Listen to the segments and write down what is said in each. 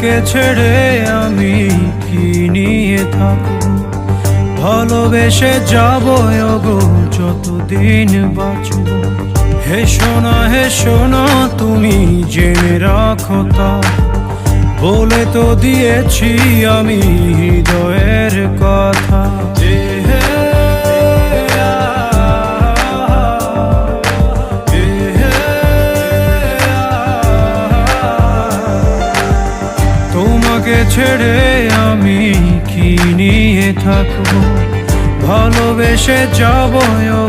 তোমাকে ছেড়ে আমি কি নিয়ে থাকবো, ভালোবেসে যাবো গো যতদিন বাঁচবো। হেসো না তুমি জেনে রাখো তা, বলে তো দিয়েছি আমি হৃদয়ের কথা। তোমাকে ছেড়ে আমি কি নিয়ে থাকবো, ভালোবেসে যাবো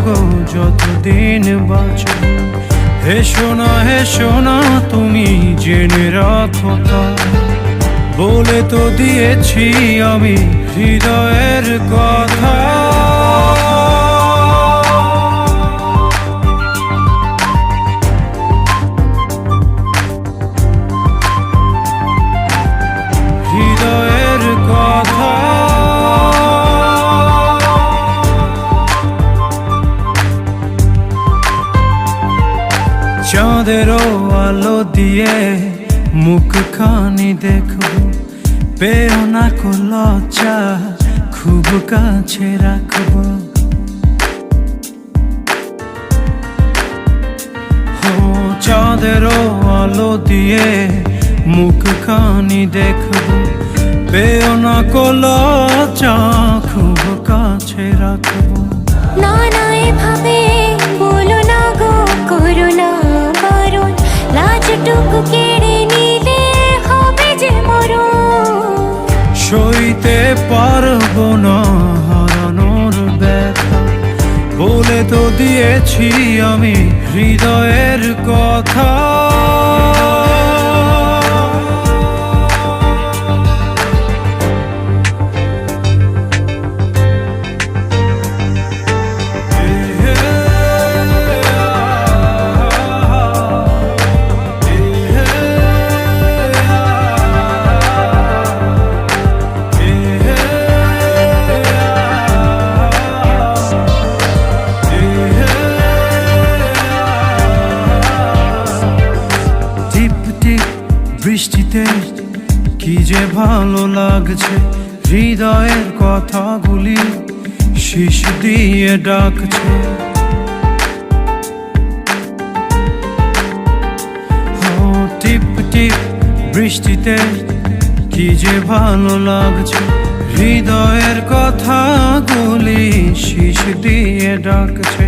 গো যতদিন বাঁচবো। হেসো না তুমি জেনে রাখো তা, বলে তো দিয়েছি আমি হৃদয়ের কথা। হৃদয়ের কথা। চাঁদেরও আলো দিয়ে মুখখানি দেখবো, পেও না কো লজ্জা খুব কাছে রাখবো। চাঁদেরও আলো দিয়ে মুখখানি দেখবো, পেও না কো লজ্জা খুব কাছে রাখবো। না না এভাবে বলো না গো, করো না বারণ, লাজটুকু কেড়ে নিলে হবে যে মরণ। সইতে পারবো না হারানোর ব্যথা, বলে তো দিয়েছি আমি হৃদয়ের কথা। বৃষ্টিতে কি যে ভালো লাগছে, হৃদয়ের কথাগুলি শিশ দিয়ে ডাকছে। টিপ টিপ বৃষ্টিতে কি যে ভালো লাগছে, হৃদয়ের কথাগুলি শিশ দিয়ে ডাকছে।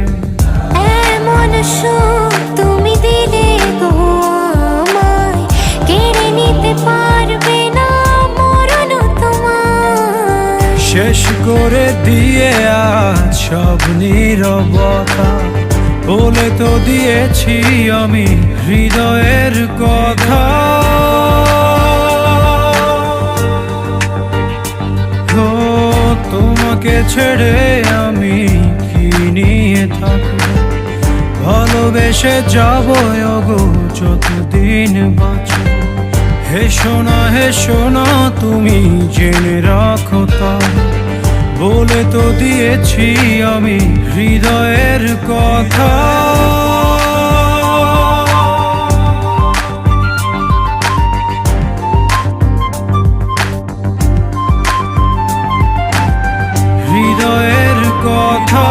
এমন সুখ তুমি দিলে গো আমায়, কেড়ে নিতে পারবে না মরণ তোমার। শেষ করে দিয়ে আজ সব নীরবতা, বলে তো দিয়েছি আমি হৃদয়ের কথা। তোমাকে ছেড়ে আমি কি নিয়ে থাকবো, ভালোবেসে যাবো গো যতদিন বাঁচবো। হেসো না তুমি জেনে রাখো তা, বলে তো দিয়েছি আমি হৃদয়ের কথা। হৃদয়ের কথা।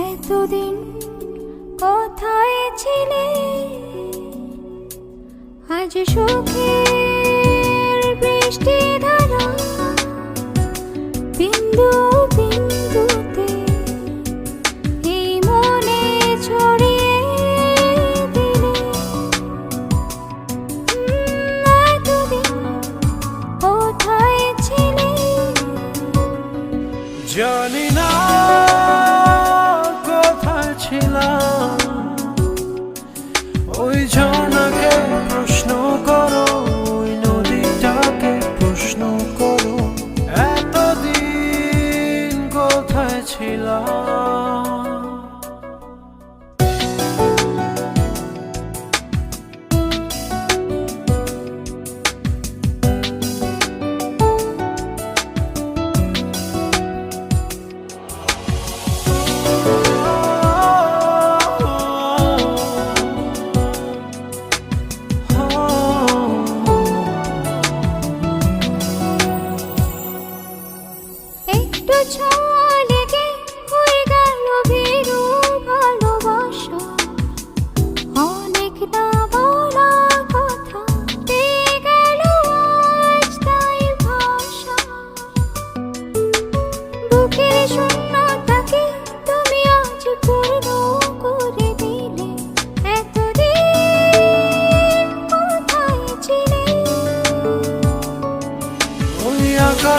এতদিন কোথায় ছিলে, আজ সুখের বৃষ্টি ধারা বিন্দু বিন্দুতে এই মনে ছড়িয়ে দিলে। এতদিন কোথায় ছিলে, জানি না কোথায় ছিলাম, ওই ঝর্ণাকে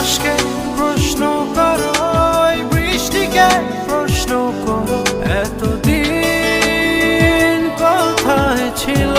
আকাশকে প্রশ্ন করো, ওই বৃষ্টিকে প্রশ্ন করো, এতদিন কোথায় ছিল?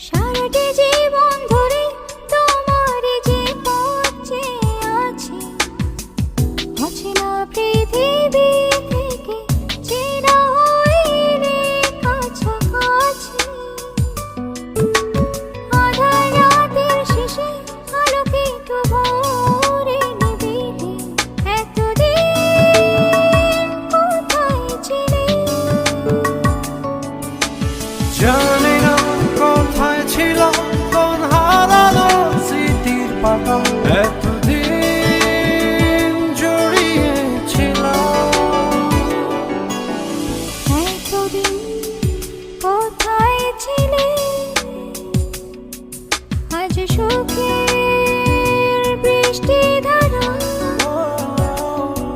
সারাটি জীবন ধরে তোমার যে পথ চেয়ে আছি, অচেনা পৃথিবী থেকে চেনা হইলে কাছাকাছি। আধার রাতের শেষে আলোকিত ভোরে নিবিড়ে, এতদিন কোথায় ছিলে? জানি না কোথায় ছিল, কোন হারানো স্মৃতির পাতা এতদিন জড়িয়েছিল। এতদিন কোথায় ছিলে? আজ সুখের বৃষ্টি ধারা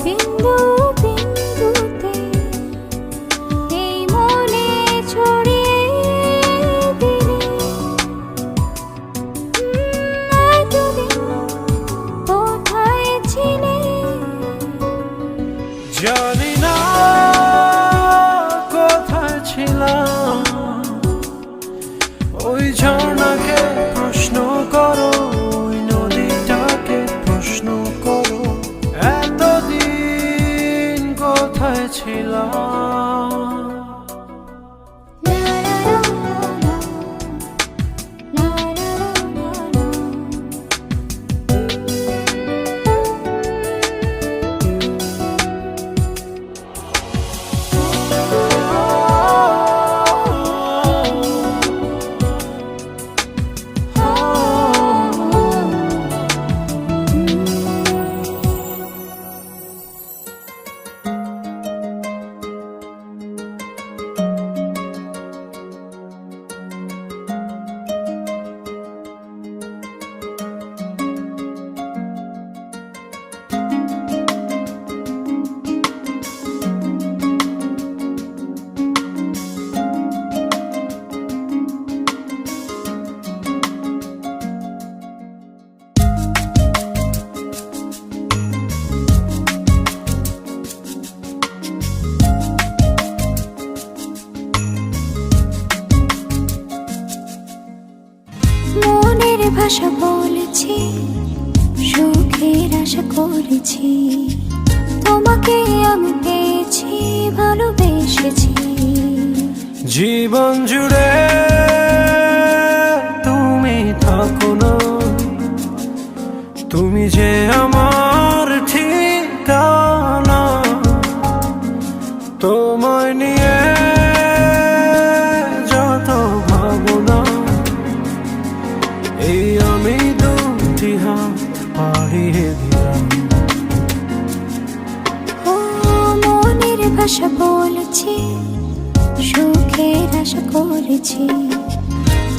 বিন্দু বিন্দুতে এই মনে ছড়িয়ে দিলে। এতদিন কোথায় ছিলে? জানি না কোথায় ছিলাম, ওই ঝর্ণাকে প্রশ্ন করো, ওই নদীটাকে প্রশ্ন করো, এতদিন কোথায় ছিলাম? লা লা লা লা, লা লা লা লা। মনের ভাষা বলেছি, সুখের আশা করেছি, তোমাকে আমি পেয়েছি, ভালোবেসেছি। জীবন জুড়ে তুমি থাকো না, তুমি যে আমার ঠিকানা। তোমায় নিয়ে যত ভাবনা, এই আমি দুটি হাত পাড়িয়ে দিলাম। ও মনের ভাষা বলেছি, সুখের আশা করেছি,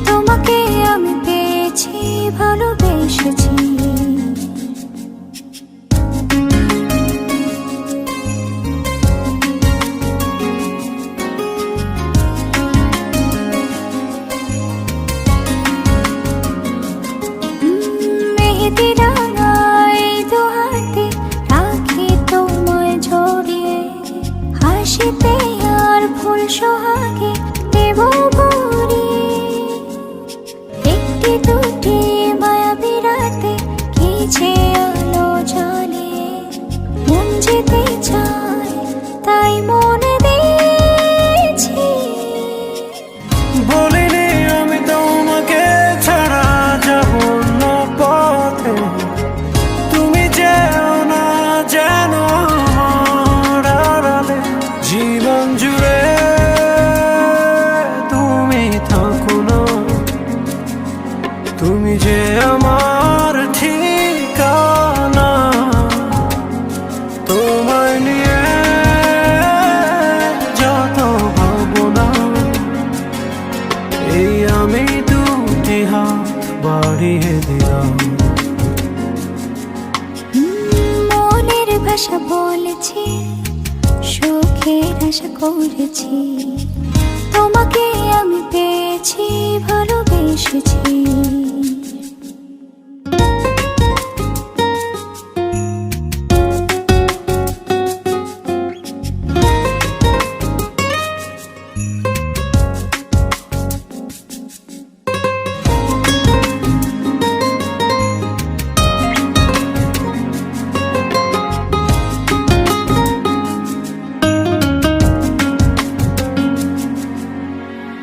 তোমাকে আমি পেয়েছি, ভালোবেসেছি। মেহেদি রাঙায় দু হাতে রাখি তোমায় জড়িয়ে, হাসিতে আর ফুল সোহাগে দেব ভরিয়ে। একটি দুটি মায়াবী রাতে ভাষা বলেছি, সুখের আশা করেছি, তোমাকে আমি পেয়েছি, ভালোবেসেছি।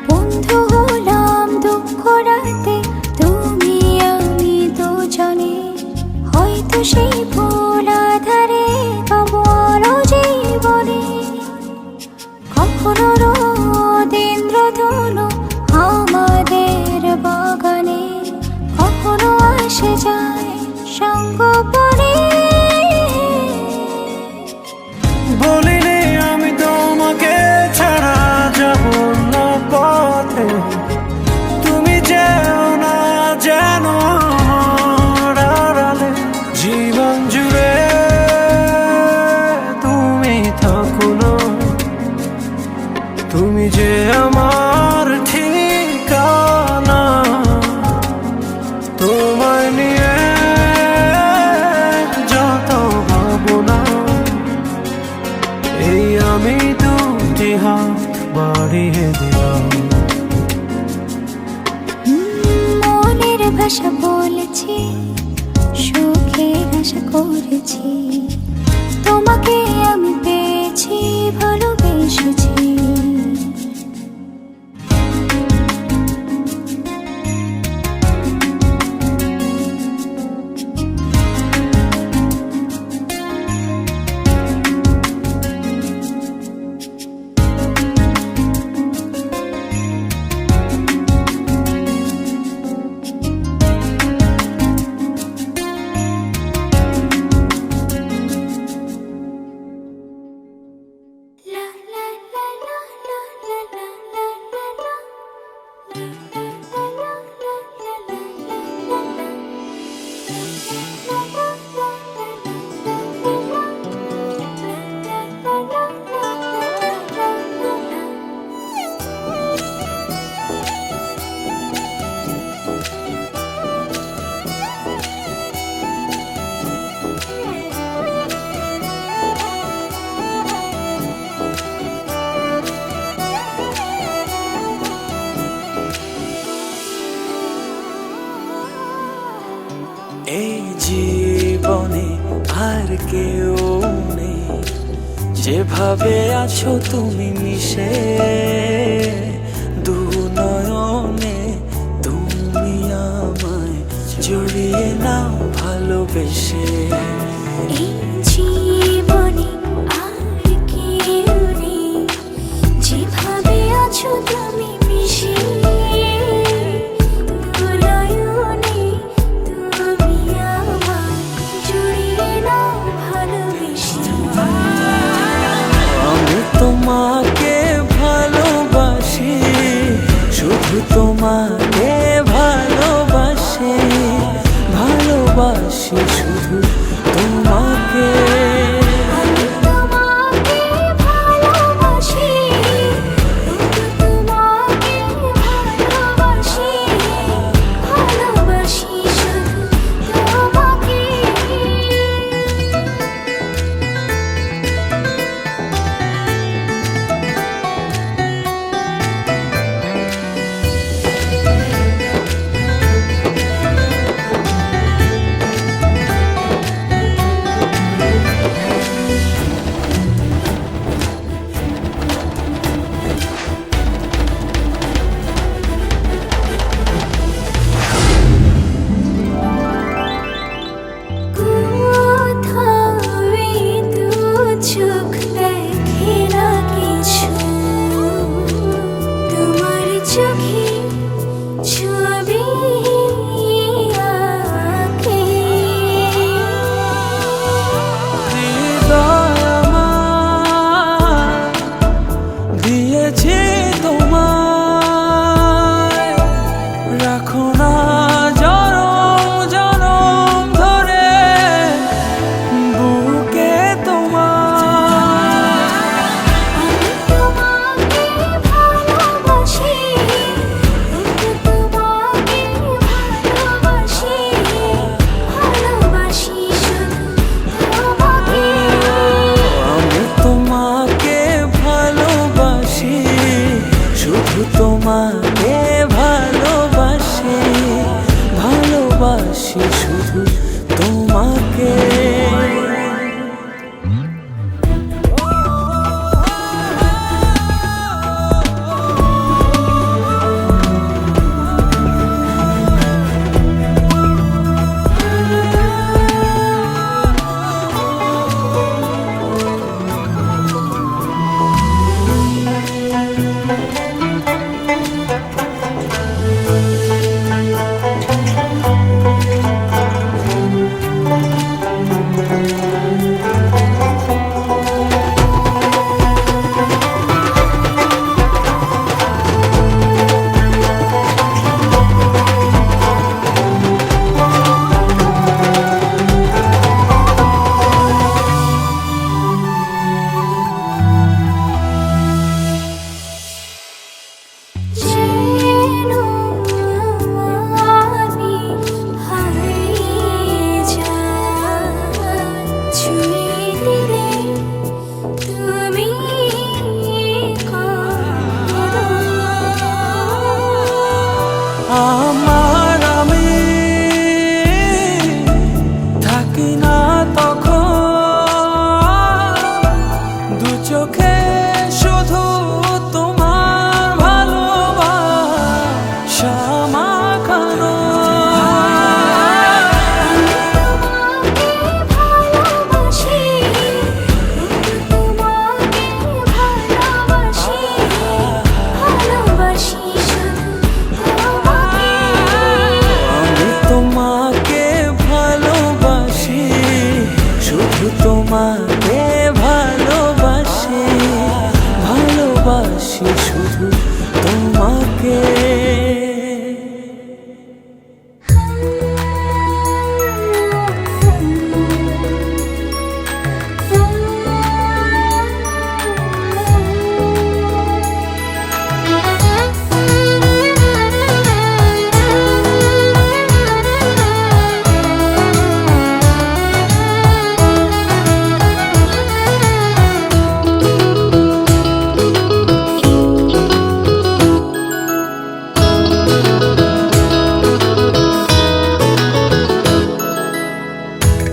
বন্ধু হলাম দুঃখ রাতে, তুমি আমি দুজনে, হয়তো সেই ভুল আধারে পাবো আলো জীবনে। কখনো রোদ ইন্দ্রধনু আমাদের বাগানে, কখনো আসে যায় সঙ্গপনে। বলিনি আমি তোমাকে ছাড়া যাব না পথে, তুমি যেও না যেন আমার আড়ালে। জীবন জুড়ে তুমি থাকো না, তুমি যে আমার ঠিকানা। তোমায় নিয়ে যত ভাবনা, এই আমি দুটি হাত বাড়িয়ে দিলাম। মনের ভাষা বলেছি, সুখের আশা করেছি, তোমাকে আমি পেয়েছি, ভালোবেসেছি। এই জীবনে আর কেউ নেই, যেভাবে আছো তুমি মিশে দু নয়নে। তুমি আমায় জড়িয়ে নাও ভালোবেসে। এই জীবনে আর কেউ নেই, যেভাবে আছো তুমি মিশে দু নয়নে। তুমি আমায় জড়িয়ে নাও ভালোবেসে। আমি তোমাকে ভালোবাসি, শুধু তোমাকে ভালোবাসি, ভালোবাসি শুধু তোমাকে। আমি তোমাকে ভালোবাসি, শুধু তোমাকে ভালোবাসি, ভালোবাসি শুধু তোমাকে। থাকি না তখন দু চোখে শুধু তোমার ভালোবাসা মাখানো। ভালোবাসি তোমাকে ভালোবাসি ভালোবাসি শুধু তোমাকে আমি তোমাকে ভালোবাসি শুধু তোমাকে ভালোবাসি ভালোবাসি শুধু তোমাকে।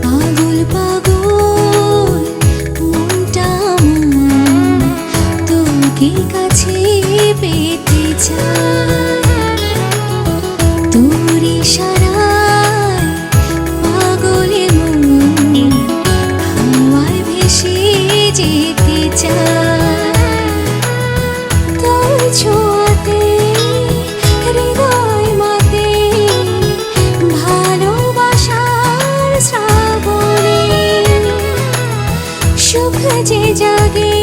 পাগল পাগল মনটা আমার তোকে কাছে পেতে চায় তোর ইশারায় পাগলে মন হাওয়ায় ভেসে যেতে চায় তোর ছোঁয়াতে হৃদয় মাতে ভালোবাসার শ্রাবণে সুখ যে জাগে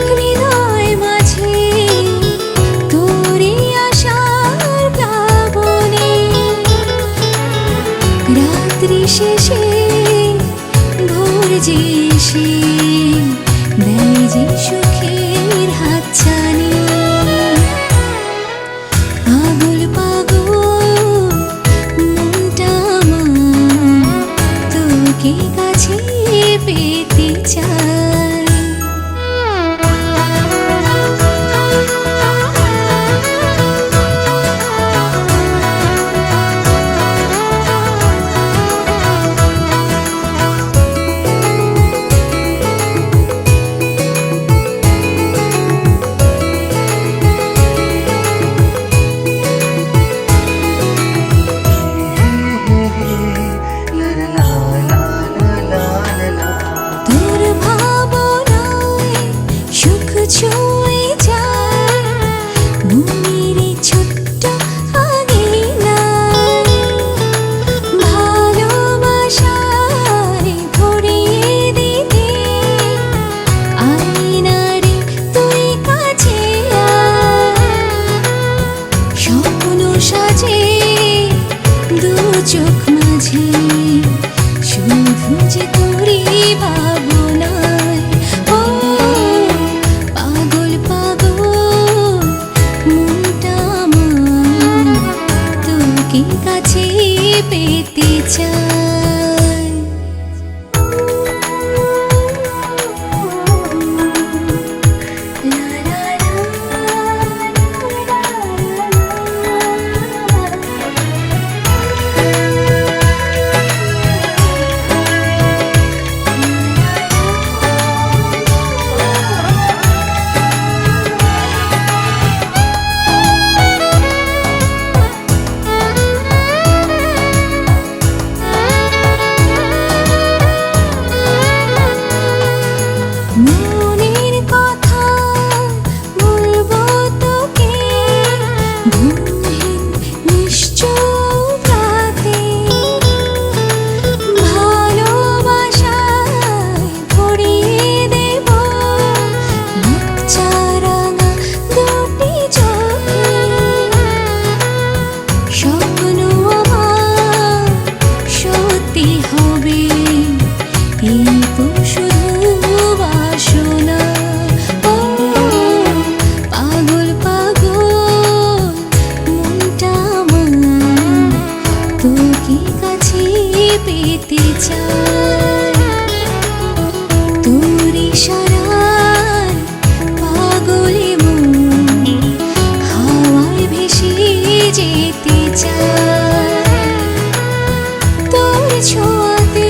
হৃদয় মাঝে তোরে আশার প্লাবনে রাত্রি শেষে ভোর যে এসে দেয় যে সুখের হাতছানি পাগল পাগল মনটা আমার তোকে কাছে পেতে চায়। তোর ভাবনায় সুখ ছুঁয়ে যায় মনের ছোট্ট আঙিনায় ভালোবাসায় ভরিয়ে দিতে আয়নারে তুই কাছে আয় স্বপ্ন সাজে দু চোখ মাঝে শুধু যে তোরই ভাবনায় ও পাগল পাগল মনটা আমার তোকে কাছে পেতে চায়। লা লা লা মনের কথা বলবো তোকে ঘুমহীন নিশ্চুপ রাতে ভালোবাসায় ভরিয়ে দেব বাচ্চারাঙা দুটি চোখে স্বপ্ন আমার সত্যি হবে এই তো শুধু বাসনা ও পাগল পাগল মনটা আমার তোকে কাছে পেতে চায় তোর ইশারায় পাগলে মন হাওয়ায় ভেসে যেতে চায় তোর ছোঁয়াতে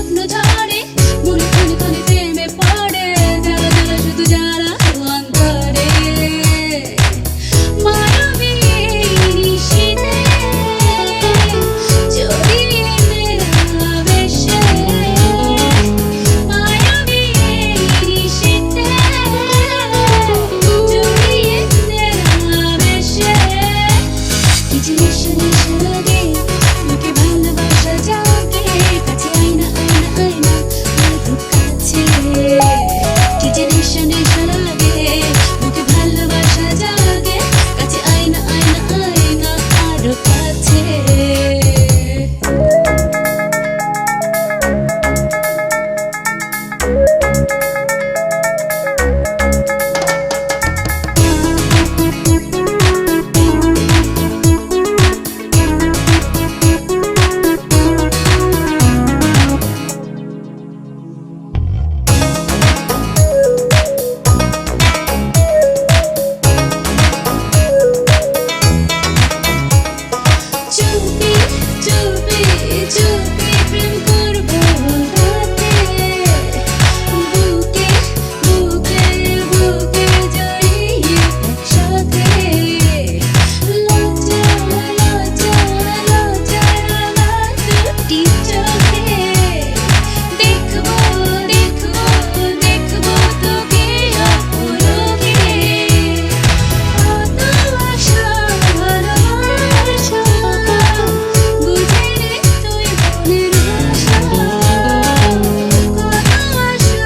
স্বপ্ন ঝরে মনে ক্ষণে ক্ষণে প্রেমে পড়ে যারা যারা শুধু যারা অন্তরে মায়াবী নিশীথে জড়িয়ে মেরা বেশে মায়াবী নিশীথে জড়িয়ে মেরা বেশে কিছু নেশা নেশা লাগে বুকে ভালোবাসা জাগে কাছে আয়না আয়না আয়না আরো কাছে কিছু নেশা নেশা লাগে বুকে ভালোবাসা জাগে কাছে আয়না আয়না আয়না আরো কাছে চুপি চুপি চুপি প্রেম করবো রাতে বুকে বুকে বুকে জড়িয়ে একসাথে লজ্জা লজ্জা লজ্জা দুটি চোখে দেখবো দেখবো দেখবো তোকে অপরকে কত আশা ভালোবাসা বুঝে রে তুই মনের ভাষা কত আশা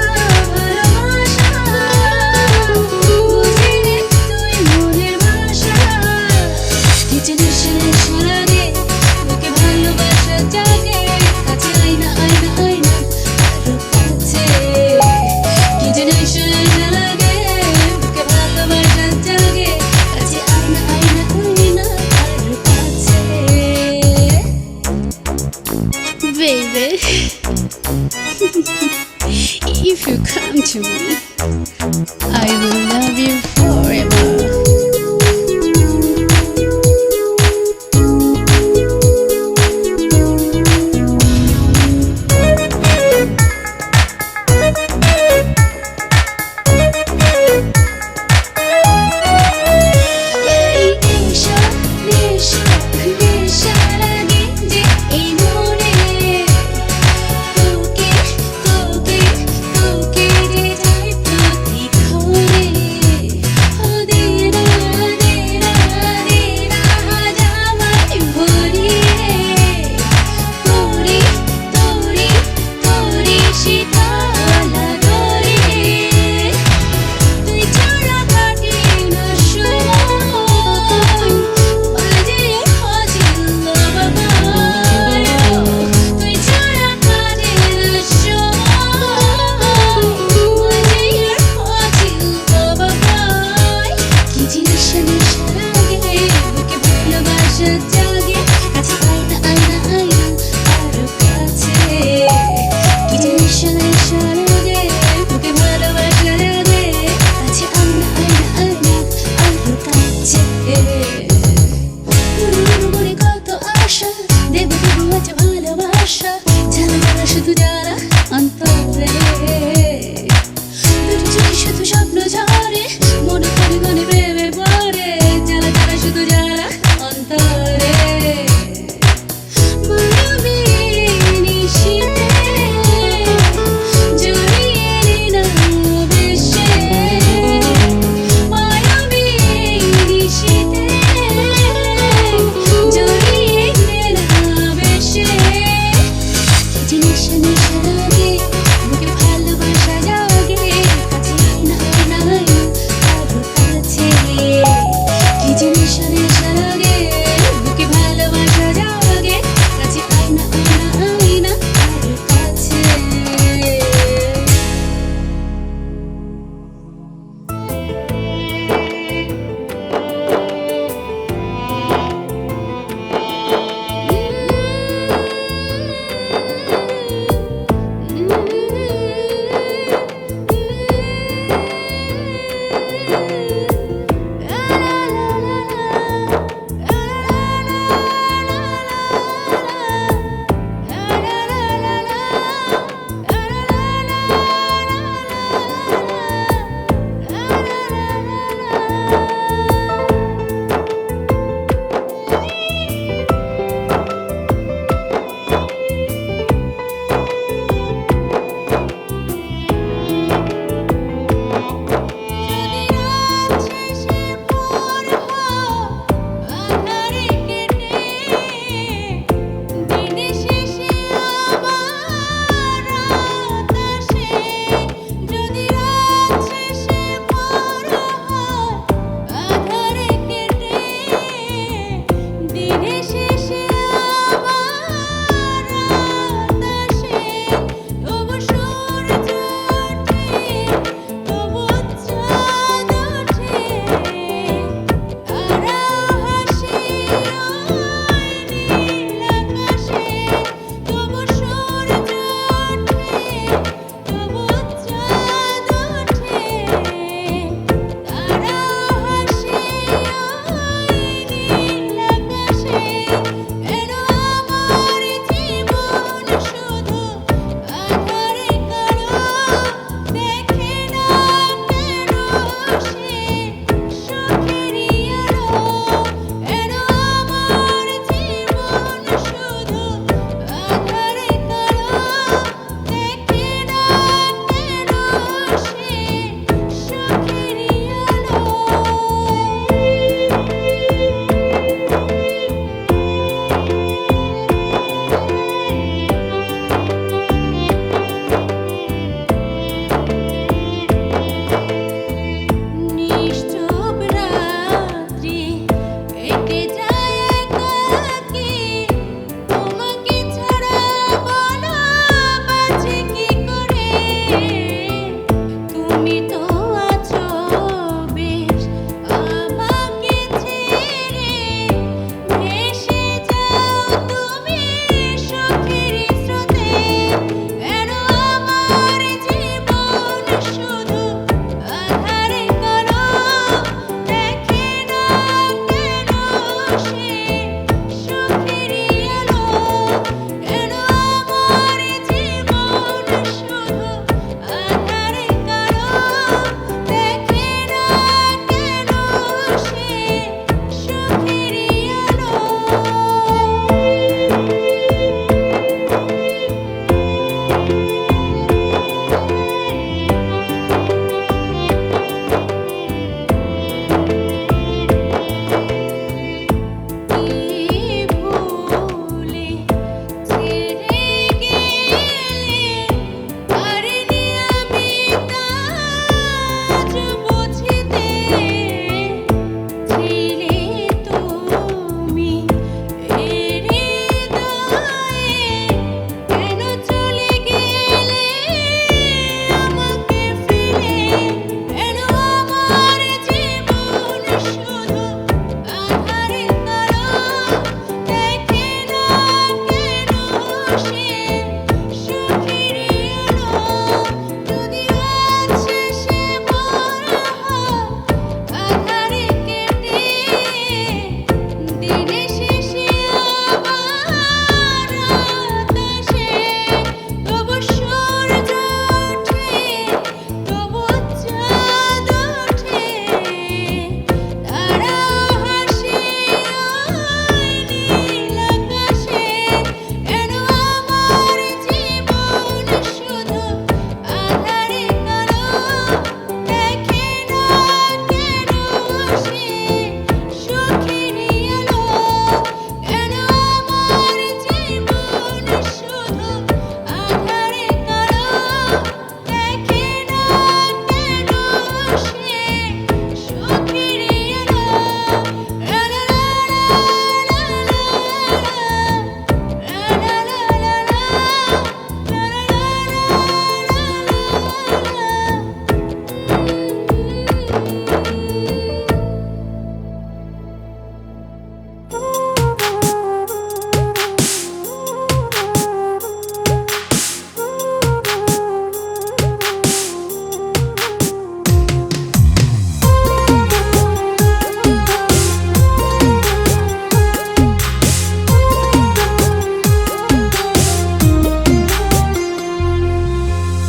ভালোবাসা বুঝে রে তুই মনের ভাষা কিছু নেশা নেশা লাগে বুকে ভালোবাসা জাগে কাছে আয়না আয়না আয়না আরো কাছে কিছু নেশা নেশা লাগে বুকে ভালোবাসা জাগে কাছে আয়না আয়না আয়না আরো কাছে Baby, if you come to me, I will love you forever. এই নেশা নেশা নেশা লাগে যে এই মনে তোকে তোকে তোকে যে যাই প্রতিক্ষণে ও দেরা দেরা দেরা জামাই ভরিয়ে তোরি তোরি তোরি শীতলা গরে তুই ছাড়া কাটে না সময় বাজে হাজির বাবাই তুই ছাড়া কাটে না সময় বাজে হাজির বাবাই কি জিনিস নেশা লাগে বুকে ভালোবাসা জাগে কাছে আয়না আয়না আয়না আরো কাছে কি জিনিস নেশা লাগে বুকে ভালোবাসা জাগে কাছে আয়না আয়না আয়না আরো কাছে মনে কত আশা দেব দেব আছে ভালোবাসা যারা যারা শুধু যারা অন্তরে দুটো চোখে শুধু স্বপ্ন ঝরে মনে ক্ষণে ক্ষণে প্রেমে পড়ে যারা যারা শুধু যারা অন্তরে মায়াবী নিশীথে জড়িয়ে না বেশে মায়াবী নিশীথে জড়িয়ে না বেশে কিছু নেশা নেশা লাগে বুকে ভালোবাসা জাগে কাছে আয়না আয়না আয়না আরো কাছে কিছু নেশা নেশা লাগে বুকে ভালোবাসা জাগে কাছে আয়না আয়না আয়না আরো কাছে Mm-hmm.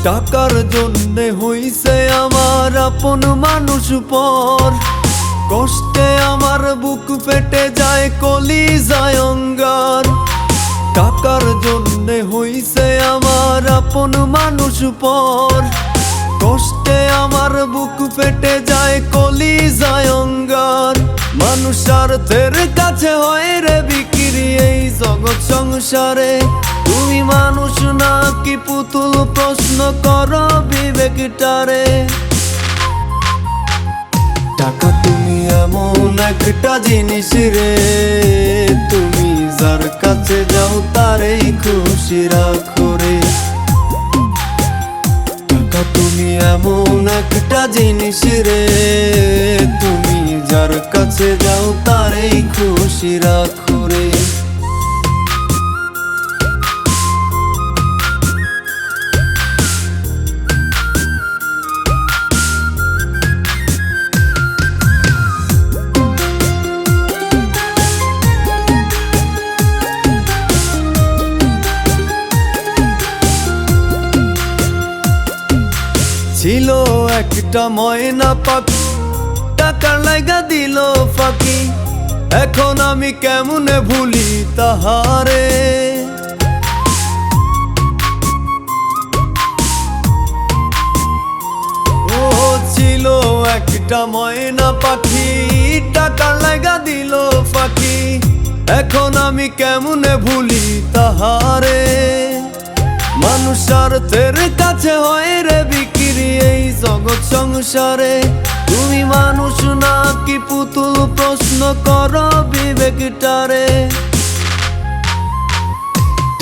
টাকার জন্যে হইছে আমার আপন মানুষ পর, কষ্টে আমার বুক ফেটে যায় কলিজায় অঙ্গার। টাকার জন্যে হইছে আমার আপন মানুষ পর, কষ্টে আমার বুক ফেটে যায় কলিজায় অঙ্গার। মানুষ স্বার্থের কাছে হয় রে বিক্রি এই জগৎ সংসারে। তুমি মানুষ নাকি পুতুল প্রশ্ন করো বিবেকটারে। টাকা তুমি এমন একটা জিনিস রে, তুমি যার কাছে যাও তারেই খুশি রাখো রে। টাকা তুমি এমন একটা জিনিস রে, তুমি যার কাছে যাও তারেই খুশি রাখো রে। ছিল একটা ময়না পাখি, টাকার লাইগা দিল ফাঁকি। এখন আমি কেমনে ভুলি তাহারে। ও ছিল একটা ময়না পাখি, টাকার লাইগা দিল ফাঁকি। এখন আমি কেমনে ভুলি তাহারে। মানুষ স্বার্থের কাছে হয় রে বিক্রি এই জগৎ সংসারে। তুমি মানুষ নাকি পুতুল প্রশ্ন করো বিবেকটারে।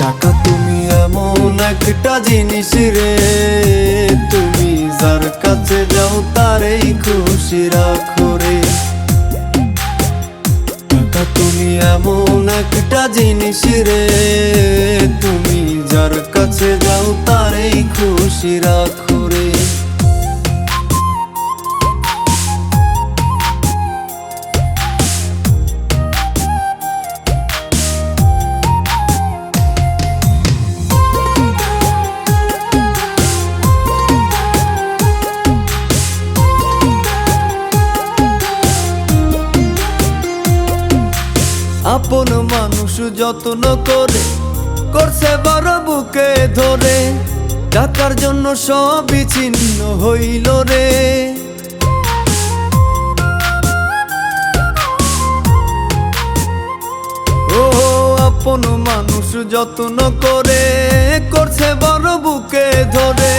টাকা তুমি এমন একটা জিনিস রে, তুমি যার কাছে যাও তারেই খুশি রাখো রে। টাকা তুমি এমন একটা জিনিস রে, তুমি যার কাছে যাও তারেই খুশি রাখো রে। আপন মানুষ যত্ন করে করছে বড় বুকে ধরে। টাকার জন্য সব বিচ্ছিন্ন হইল রে। ও আপন মানুষ যত্ন করে করছে বড় বুকে ধরে।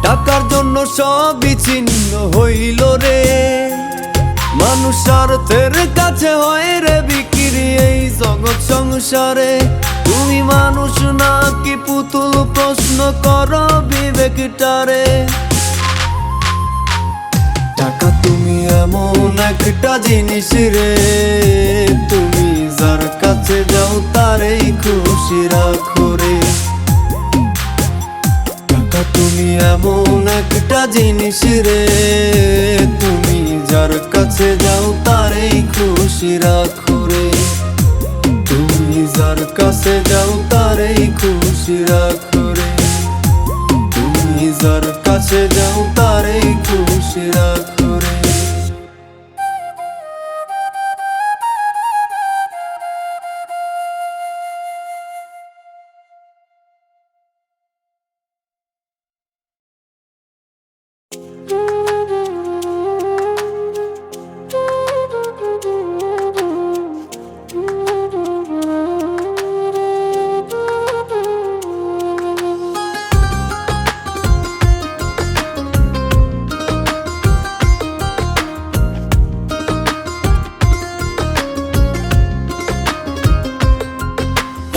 টাকার জন্য সব বিচ্ছিন্ন হইল রে। মানুষ স্বার্থের কাছে হয় রে বিক্রি এই জগৎ সংসারে। তুমি মানুষ নাকি পুতুল প্রশ্ন করো বিবেকটারে। টাকা তুমি এমন একটা জিনিস রে, তুমি যার কাছে যাও তারেই খুশি রাখো রে। টাকা তুমি এমন একটা জিনিস রে, তুমি যার কাছে যাও তারেই খুশি রাখো রে। তুমি যার কাছে যাও তারেই খুশি রাখো রে। তুমি যার কাছে যাও তারেই খুশি রাখো রে।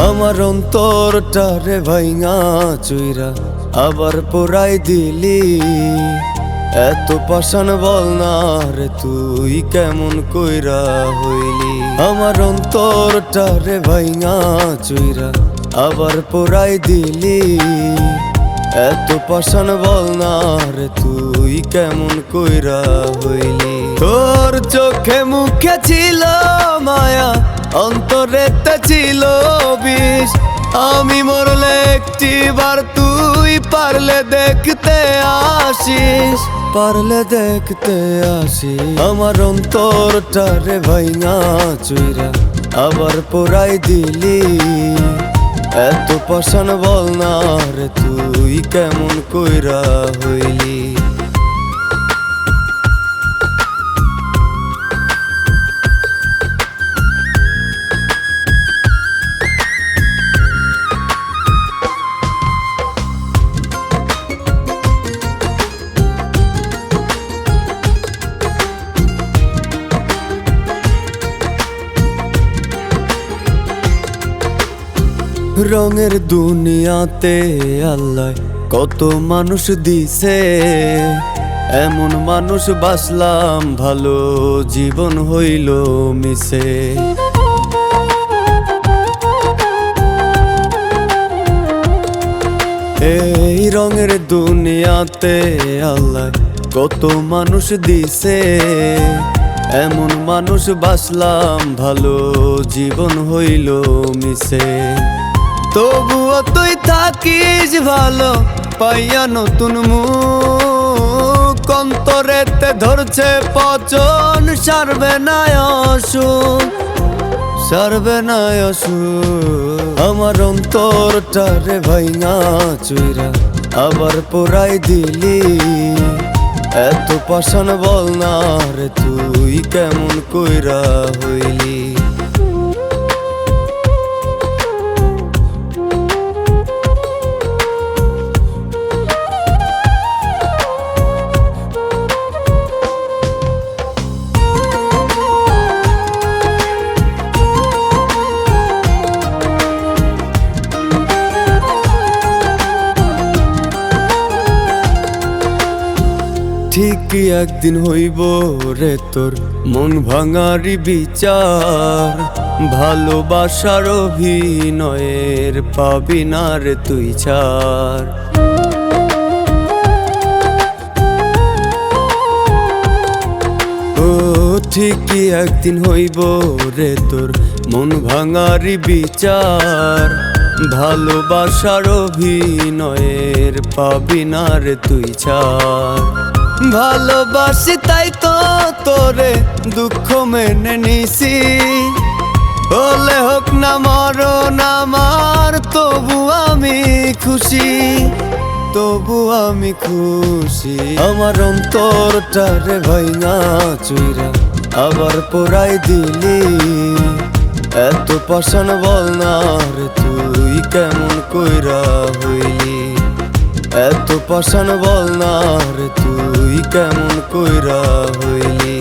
আমার অন্তরটারে ভাইঙা চুইরা আবার পোড়াই দিলি। এত পাষাণ বল না রে তুই কেমন কইরা হইলি। আমার অন্তরটারে ভাইঙা চুইরা আবার পোড়াই দিলি। এত পাষাণ বল না রে তুই কেমন কইরা হইলি। তোর চোখে মুখে ছিল মায়া, অন্তরেতে ছিল বিষ। আমি মরলে একটিবার তুই পারলে দেখতে আসিস, পারলে দেখতে আসিস। আমার অন্তরটারে ভাইঙা চুইরা আবার পোড়াই দিলি, এত পাষাণ বল না রে তুই কেমন কইরা হইলি। রঙের দুনিয়াতে আল্লাহ কত মানুষ দিছে, এমন মানুষ বাসলাম ভালো জীবন হইল মিশে। এই রঙের দুনিয়াতে আল্লাহ কত মানুষ দিছে, এমন মানুষ বাসলাম ভালো জীবন হইল মিশে। তবুও তুই থাকিস ভালো পাইয়া নতুন মুখ, অন্তরেতে ধরছে পচন সারবে না অসুখ, সারবে না অসুখ। আমার অন্তরটারে ভাইঙা চুইরা আবার পোড়াই দিলি, এত পাষাণ বল না রে তুই কেমন কইরা হইলি। ঠিক একদিন হইব রে তোর মন ভাঙারি বিচার, ভালোবাসার অভিনয়ের পাবি না রে তুই ছাড়। ও ঠিকই একদিন হইব রে তোর মন ভাঙারি বিচার, ভালোবাসার অভিনয়ের পাবি না রে তুই ছাড়। ভালোবাসি তাই তো তোরে দুঃখ মেনে নিছি, হলে হোক না মরণ আমার তবু আমি খুশি, তবু আমি খুশি। আমার অন্তরটারে ভাইঙা চুইরা আবার পোড়াই দিলি, এত পাষাণ বল না রে তুই কেমন কইরা হইলি, এত পাষাণ বল না রে তুই কেমন কইরা হইলি।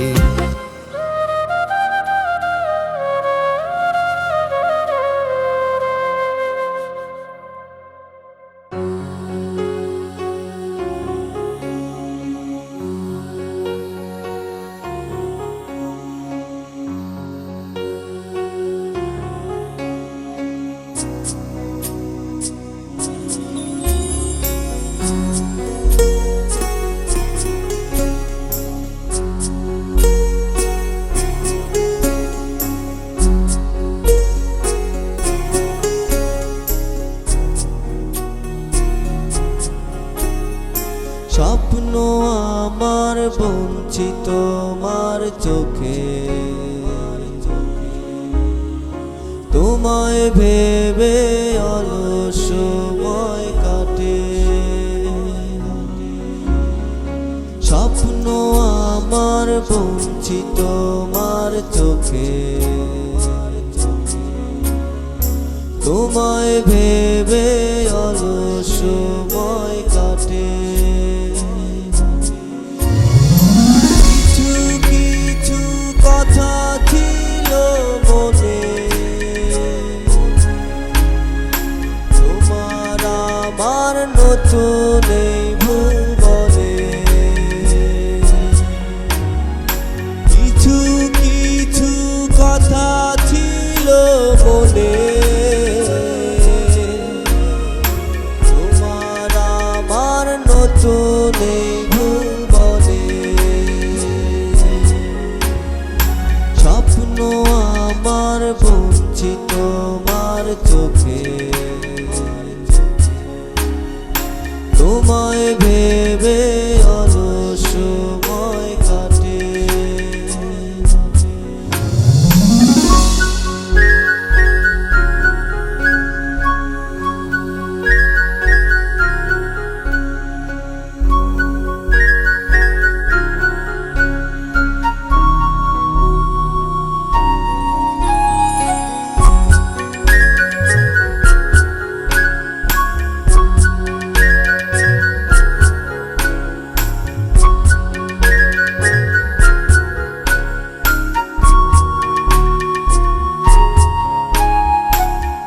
স্বপ্ন আমার বঞ্চিত তোমার চোখে, তোমায় ভেবে অলস সময় কাটে। স্বপ্ন আমার বঞ্চিত তোমার চোখে, তোমায় ভেবে অলস সময় কাটে। কথা ছিল মনে, তোমার আমার নতুন এই ভুবনে। কিছু কিছু কথা ছিল মনে, তোমার আমার নতুন এই ভুবনে। স্বপ্ন আমার বঞ্চিত তোমার চোখে, তোমায় ভেবে অলস সময় কাটে।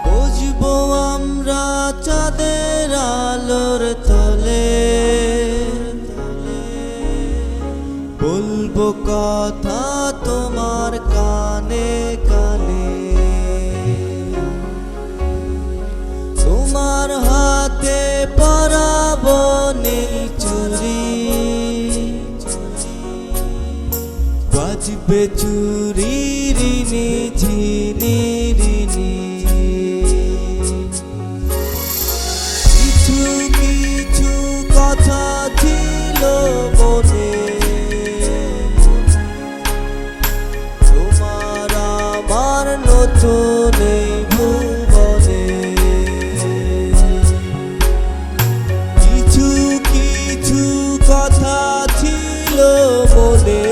বুঝবো আমরা চাঁদের আলোর তলে, বলবো কথা তোমার কানে কানে। তোমার হাতে পরাবো নীল চুড়ি, বাজবে চুরি রিনি ঝিনি রিনি। কিছু কিছু কথা ছিল মনে, তোমার আমার নতুন এই ভুবনে। কিছু কিছু কথা ছিল মনে,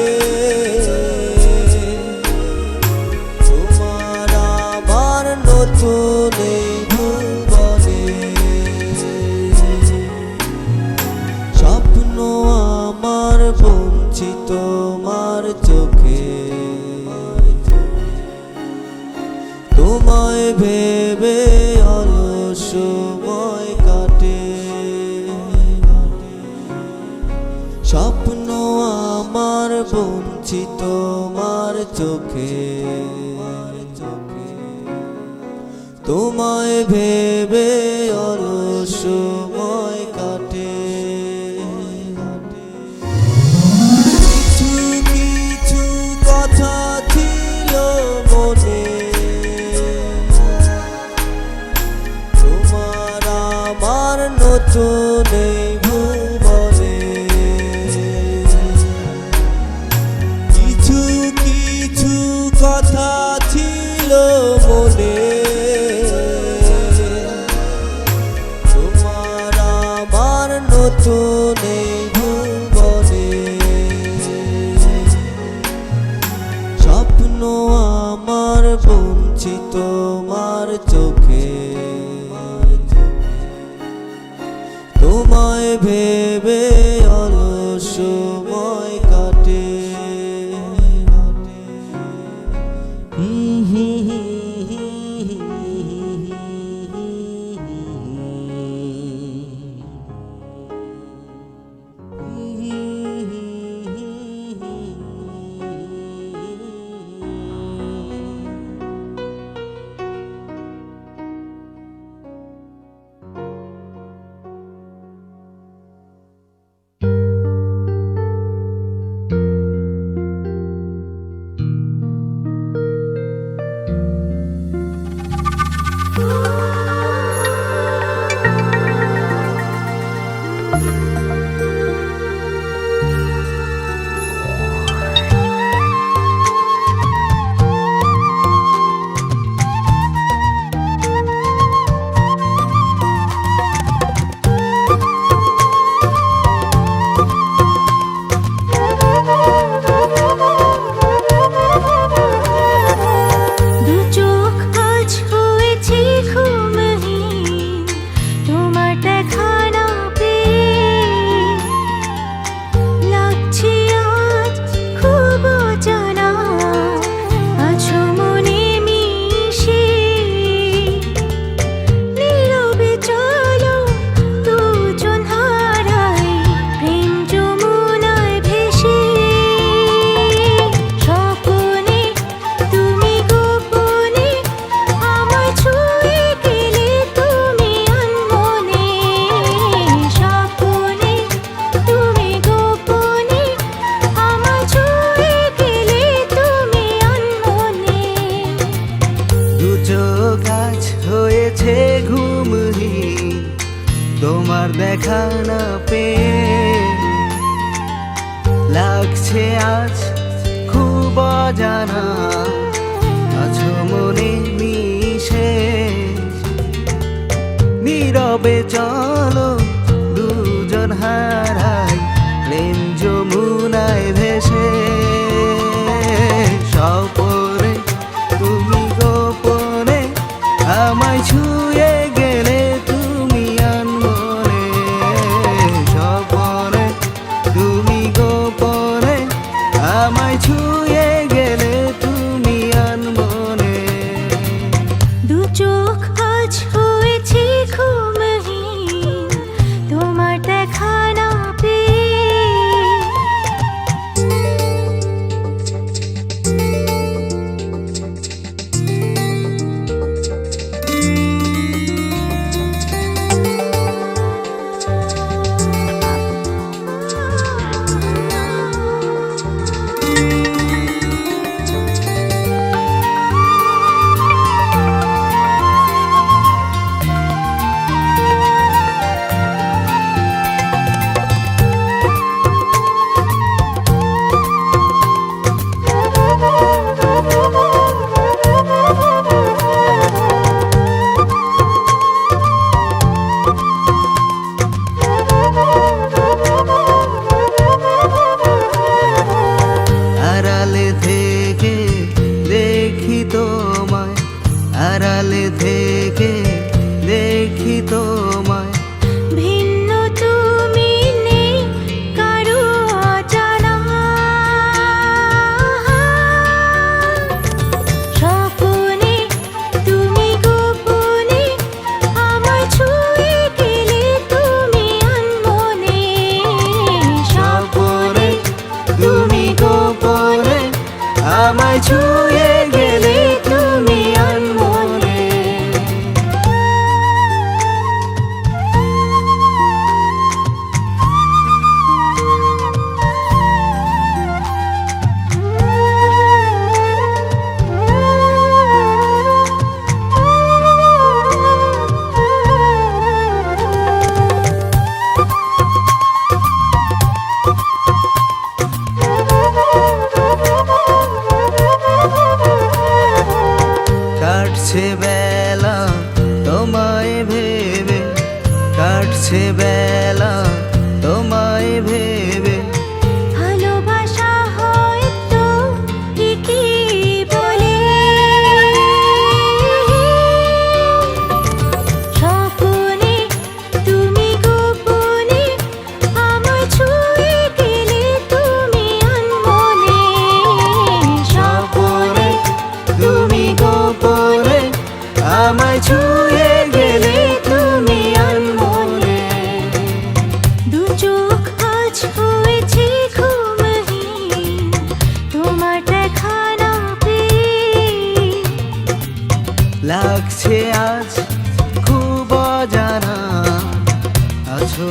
তোমার আমার নতুন এই ভুবনে। স্বপ্ন আমার বঞ্চিত তোমার চোখে, তোমায় ভেবে অলস সময় কাটে। স্বপ্ন আমার বঞ্চিত তোমার চোখে, তোমায় ভেবে অলস সময় কাটে। কিছু কিছু কথা ছিল মনে, তোমার আমার নতুন এই ভুবনে। কিছু কিছু কথা ছিল মনে, তোমার আমার নতুন এই ভুবনে। স্বপ্ন আমার বঞ্চিত তোমার চোখে, তোমায় ভেবে অলস সময় কাটে। দেখা না পেয়ে লাগছে আজ খুব অজানা, আছো মনে মিশে। নীরবে চলো দুজন হারাই প্রেম যমুনায় ভেসে। স্বপনে তুমি গোপনে আমায় ছুঁয়ে গেলে তুমি আনমনে। স্বপনে তুমি গোপনে আমায় ছুঁয়ে গেলে তুমি আনমনে। দু চোখ আজ হয়েছে ঘুমহীন তোমার দেখা না পেয়ে। আড়ালে থেকে দেখি তোমায়, আড়ালে থেকে দেখি তোমায়। ভিন্ন তুমি নেই কারো অজানা। স্বপনে তুমি গোপনে আমায় ছুঁয়ে গেলে তুমি আনমনে। স্বপনে তুমি গোপনে আমায় ছুঁয়ে গেলে তুমি আনমনে। কাটছে বেলা তোমায় ভেবে, কাটছে বেলা তোমায় ভেবে। ভালোবাসা হয়তো ঠিকই বলে। স্বপনে তুমি গোপনে আমায় ছুঁয়ে গেলে তুমি আনমনে। স্বপনে তুমি গোপনে আমায় ছুঁয়ে গেলে তুমি আনমনে। দু চোখ আজ হয়েছে ঘুমহীন তোমার দেখা না পেয়ে। লাগছে আজ খুব অজানা, আছো